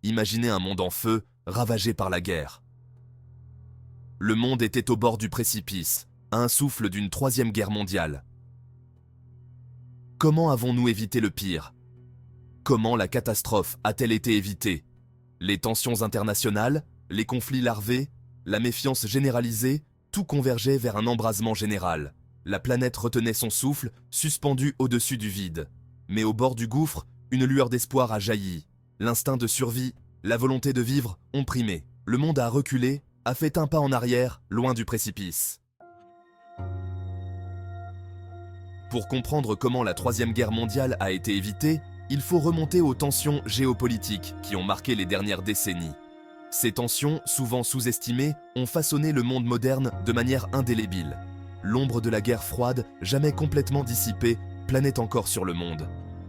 Imaginez un monde en feu, ravagé par la guerre. Le monde était au bord du précipice, à un souffle d'une troisième guerre mondiale. Comment avons-nous évité le pire? Comment la catastrophe a-t-elle été évitée? Les tensions internationales, les conflits larvés, la méfiance généralisée, tout convergeait vers un embrasement général. La planète retenait son souffle, suspendue au-dessus du vide. Mais au bord du gouffre, une lueur d'espoir a jailli. L'instinct de survie, la volonté de vivre ont primé. Le monde a reculé, a fait un pas en arrière, loin du précipice. Pour comprendre comment la Troisième Guerre mondiale a été évitée, il faut remonter aux tensions géopolitiques qui ont marqué les dernières décennies. Ces tensions, souvent sous-estimées, ont façonné le monde moderne de manière indélébile. L'ombre de la guerre froide, jamais complètement dissipée, planait encore sur le monde.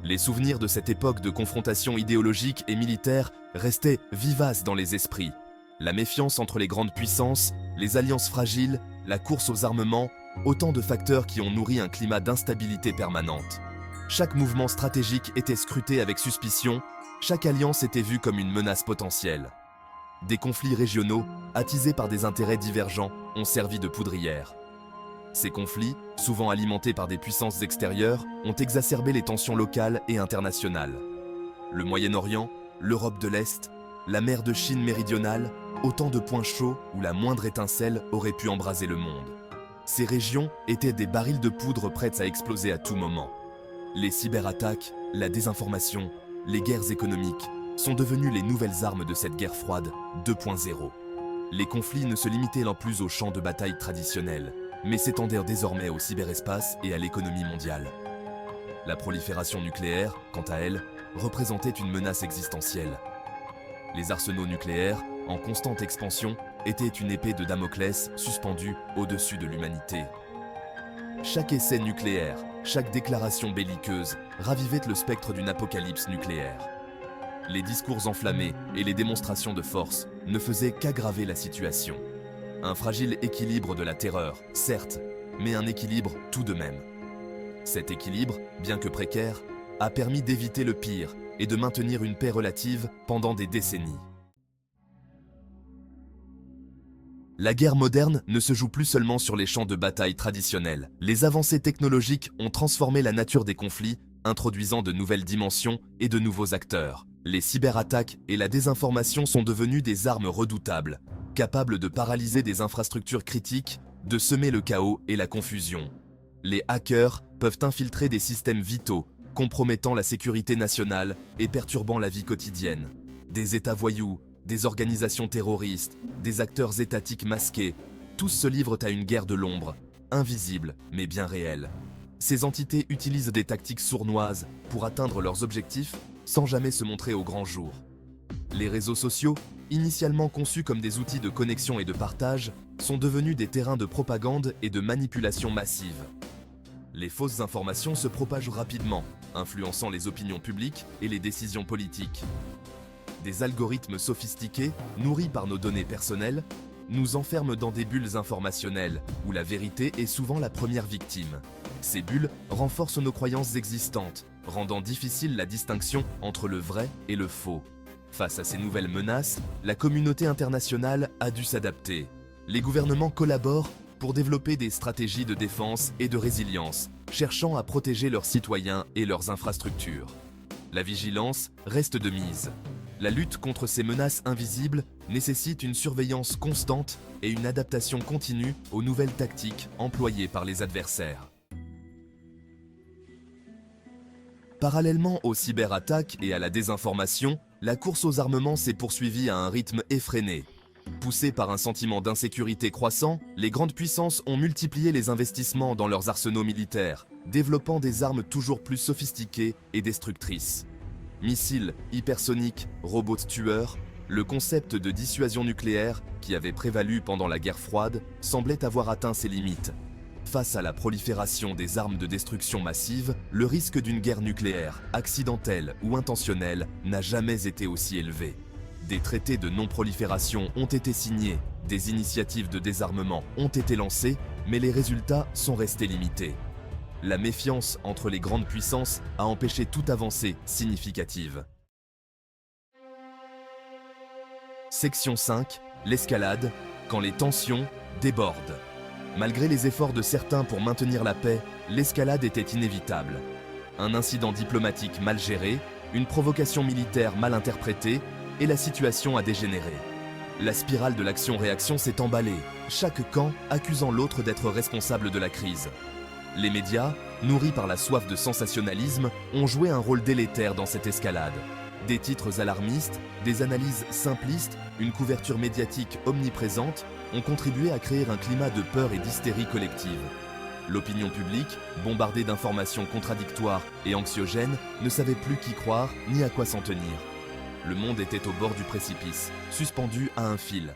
Les souvenirs de cette époque de confrontation idéologique et militaire restaient vivaces dans les esprits. La méfiance entre les grandes puissances, les alliances fragiles, la course aux armements, autant de facteurs qui ont nourri un climat d'instabilité permanente. Chaque mouvement stratégique était scruté avec suspicion, chaque alliance était vue comme une menace potentielle. Des conflits régionaux, attisés par des intérêts divergents, ont servi de poudrière. Ces conflits, souvent alimentés par des puissances extérieures, ont exacerbé les tensions locales et internationales. Le Moyen-Orient, l'Europe de l'Est, la mer de Chine méridionale, autant de points chauds où la moindre étincelle aurait pu embraser le monde. Ces régions étaient des barils de poudre prêtes à exploser à tout moment. Les cyberattaques, la désinformation, les guerres économiques sont devenues les nouvelles armes de cette guerre froide 2.0. Les conflits ne se limitaient plus aux champs de bataille traditionnels, mais s'étendèrent désormais au cyberespace et à l'économie mondiale. La prolifération nucléaire, quant à elle, représentait une menace existentielle. Les arsenaux nucléaires, en constante expansion, étaient une épée de Damoclès suspendue au-dessus de l'humanité. Chaque essai nucléaire, chaque déclaration belliqueuse ravivait le spectre d'une apocalypse nucléaire. Les discours enflammés et les démonstrations de force ne faisaient qu'aggraver la situation. Un fragile équilibre de la terreur, certes, mais un équilibre tout de même. Cet équilibre, bien que précaire, a permis d'éviter le pire et de maintenir une paix relative pendant des décennies. La guerre moderne ne se joue plus seulement sur les champs de bataille traditionnels. Les avancées technologiques ont transformé la nature des conflits, introduisant de nouvelles dimensions et de nouveaux acteurs. Les cyberattaques et la désinformation sont devenues des armes redoutables, capables de paralyser des infrastructures critiques, de semer le chaos et la confusion. Les hackers peuvent infiltrer des systèmes vitaux, compromettant la sécurité nationale et perturbant la vie quotidienne. Des États voyous, des organisations terroristes, des acteurs étatiques masqués, tous se livrent à une guerre de l'ombre, invisible mais bien réelle. Ces entités utilisent des tactiques sournoises pour atteindre leurs objectifs sans jamais se montrer au grand jour. Les réseaux sociaux, initialement conçus comme des outils de connexion et de partage, sont devenus des terrains de propagande et de manipulation massive. Les fausses informations se propagent rapidement, influençant les opinions publiques et les décisions politiques. Des algorithmes sophistiqués, nourris par nos données personnelles, nous enferment dans des bulles informationnelles, où la vérité est souvent la première victime. Ces bulles renforcent nos croyances existantes, rendant difficile la distinction entre le vrai et le faux. Face à ces nouvelles menaces, la communauté internationale a dû s'adapter. Les gouvernements collaborent pour développer des stratégies de défense et de résilience, cherchant à protéger leurs citoyens et leurs infrastructures. La vigilance reste de mise. La lutte contre ces menaces invisibles nécessite une surveillance constante et une adaptation continue aux nouvelles tactiques employées par les adversaires. Parallèlement aux cyberattaques et à la désinformation, la course aux armements s'est poursuivie à un rythme effréné. Poussées par un sentiment d'insécurité croissant, les grandes puissances ont multiplié les investissements dans leurs arsenaux militaires, développant des armes toujours plus sophistiquées et destructrices. Missiles, hypersoniques, robots tueurs, le concept de dissuasion nucléaire, qui avait prévalu pendant la guerre froide, semblait avoir atteint ses limites. Face à la prolifération des armes de destruction massive, le risque d'une guerre nucléaire, accidentelle ou intentionnelle, n'a jamais été aussi élevé. Des traités de non-prolifération ont été signés, des initiatives de désarmement ont été lancées, mais les résultats sont restés limités. La méfiance entre les grandes puissances a empêché toute avancée significative. Section 5. L'escalade, quand les tensions débordent. Malgré les efforts de certains pour maintenir la paix, l'escalade était inévitable. Un incident diplomatique mal géré, une provocation militaire mal interprétée, et la situation a dégénéré. La spirale de l'action-réaction s'est emballée, chaque camp accusant l'autre d'être responsable de la crise. Les médias, nourris par la soif de sensationnalisme, ont joué un rôle délétère dans cette escalade. Des titres alarmistes, des analyses simplistes, une couverture médiatique omniprésente ont contribué à créer un climat de peur et d'hystérie collective. L'opinion publique, bombardée d'informations contradictoires et anxiogènes, ne savait plus qui croire ni à quoi s'en tenir. Le monde était au bord du précipice, suspendu à un fil.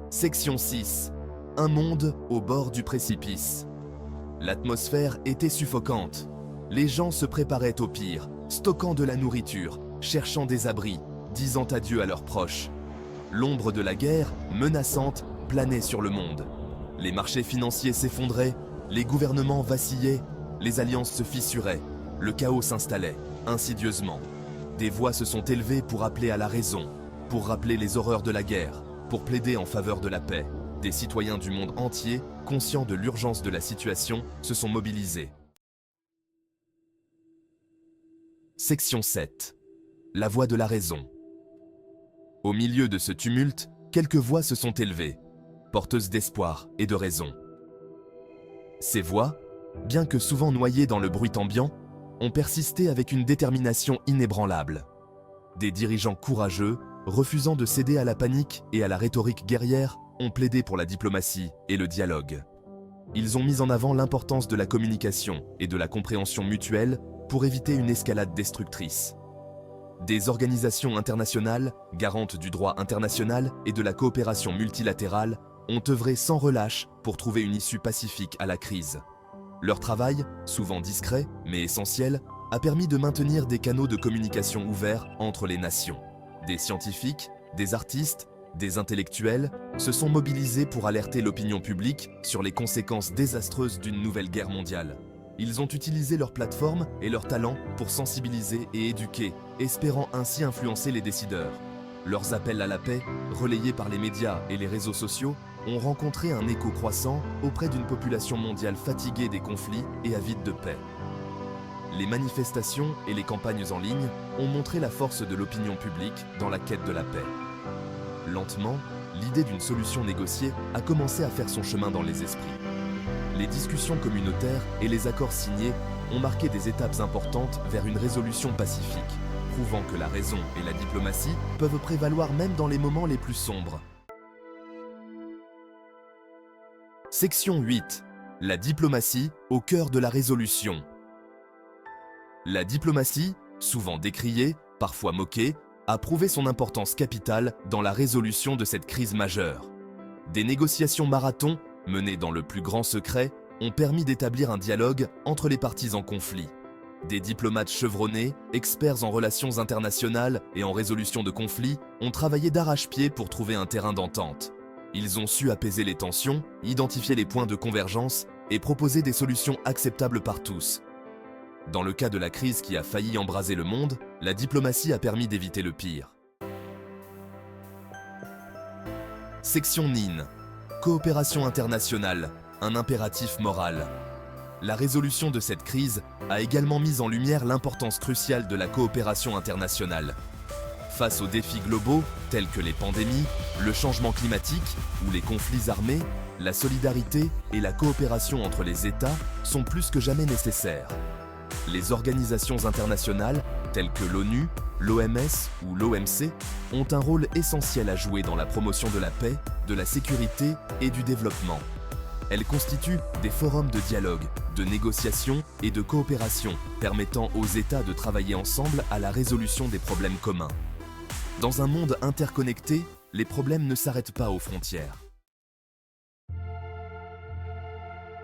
Section 6. Un monde au bord du précipice. L'atmosphère était suffocante. Les gens se préparaient au pire, stockant de la nourriture, cherchant des abris, disant adieu à leurs proches. L'ombre de la guerre, menaçante, planait sur le monde. Les marchés financiers s'effondraient, les gouvernements vacillaient, les alliances se fissuraient, le chaos s'installait, insidieusement. Des voix se sont élevées pour appeler à la raison, pour rappeler les horreurs de la guerre, pour plaider en faveur de la paix. Des citoyens du monde entier, conscients de l'urgence de la situation, se sont mobilisés. Section 7. La voix de la raison. Au milieu de ce tumulte, quelques voix se sont élevées, porteuses d'espoir et de raison. Ces voix, bien que souvent noyées dans le bruit ambiant, ont persisté avec une détermination inébranlable. Des dirigeants courageux, refusant de céder à la panique et à la rhétorique guerrière, ont plaidé pour la diplomatie et le dialogue. Ils ont mis en avant l'importance de la communication et de la compréhension mutuelle pour éviter une escalade destructrice. Des organisations internationales, garantes du droit international et de la coopération multilatérale, ont œuvré sans relâche pour trouver une issue pacifique à la crise. Leur travail, souvent discret mais essentiel, a permis de maintenir des canaux de communication ouverts entre les nations. Des scientifiques, des artistes, des intellectuels se sont mobilisés pour alerter l'opinion publique sur les conséquences désastreuses d'une nouvelle guerre mondiale. Ils ont utilisé leurs plateformes et leurs talents pour sensibiliser et éduquer, espérant ainsi influencer les décideurs. Leurs appels à la paix, relayés par les médias et les réseaux sociaux, ont rencontré un écho croissant auprès d'une population mondiale fatiguée des conflits et avide de paix. Les manifestations et les campagnes en ligne ont montré la force de l'opinion publique dans la quête de la paix. Lentement, l'idée d'une solution négociée a commencé à faire son chemin dans les esprits. Les discussions communautaires et les accords signés ont marqué des étapes importantes vers une résolution pacifique, prouvant que la raison et la diplomatie peuvent prévaloir même dans les moments les plus sombres. Section 8. La diplomatie au cœur de la résolution. La diplomatie, souvent décriée, parfois moquée, a prouvé son importance capitale dans la résolution de cette crise majeure. Des négociations marathon, menées dans le plus grand secret, ont permis d'établir un dialogue entre les parties en conflit. Des diplomates chevronnés, experts en relations internationales et en résolution de conflits, ont travaillé d'arrache-pied pour trouver un terrain d'entente. Ils ont su apaiser les tensions, identifier les points de convergence et proposer des solutions acceptables par tous. Dans le cas de la crise qui a failli embraser le monde, la diplomatie a permis d'éviter le pire. Section NIN. Coopération internationale, un impératif moral. La résolution de cette crise a également mis en lumière l'importance cruciale de la coopération internationale. Face aux défis globaux, tels que les pandémies, le changement climatique ou les conflits armés, la solidarité et la coopération entre les États sont plus que jamais nécessaires. Les organisations internationales, telles que l'ONU, l'OMS ou l'OMC, ont un rôle essentiel à jouer dans la promotion de la paix, de la sécurité et du développement. Elles constituent des forums de dialogue, de négociation et de coopération, permettant aux États de travailler ensemble à la résolution des problèmes communs. Dans un monde interconnecté, les problèmes ne s'arrêtent pas aux frontières.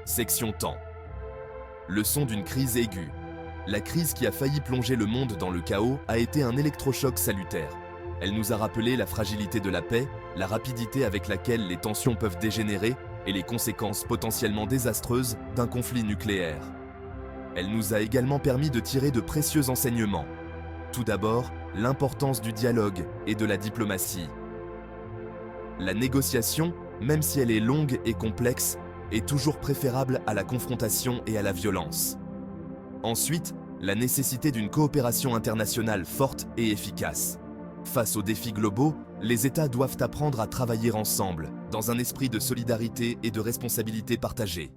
Section temps. Leçon d'une crise aiguë. La crise qui a failli plonger le monde dans le chaos a été un électrochoc salutaire. Elle nous a rappelé la fragilité de la paix, la rapidité avec laquelle les tensions peuvent dégénérer et les conséquences potentiellement désastreuses d'un conflit nucléaire. Elle nous a également permis de tirer de précieux enseignements. Tout d'abord, l'importance du dialogue et de la diplomatie. La négociation, même si elle est longue et complexe, est toujours préférable à la confrontation et à la violence. Ensuite, la nécessité d'une coopération internationale forte et efficace. Face aux défis globaux, les États doivent apprendre à travailler ensemble, dans un esprit de solidarité et de responsabilité partagée.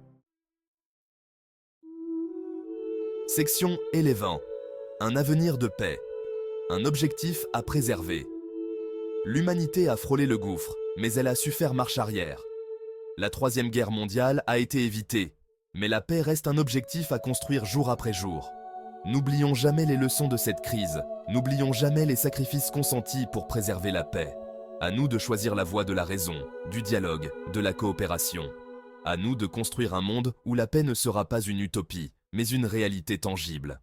Section 11. Un avenir de paix. Un objectif à préserver. L'humanité a frôlé le gouffre, mais elle a su faire marche arrière. La Troisième Guerre mondiale a été évitée, mais la paix reste un objectif à construire jour après jour. N'oublions jamais les leçons de cette crise, n'oublions jamais les sacrifices consentis pour préserver la paix. À nous de choisir la voie de la raison, du dialogue, de la coopération. À nous de construire un monde où la paix ne sera pas une utopie, mais une réalité tangible.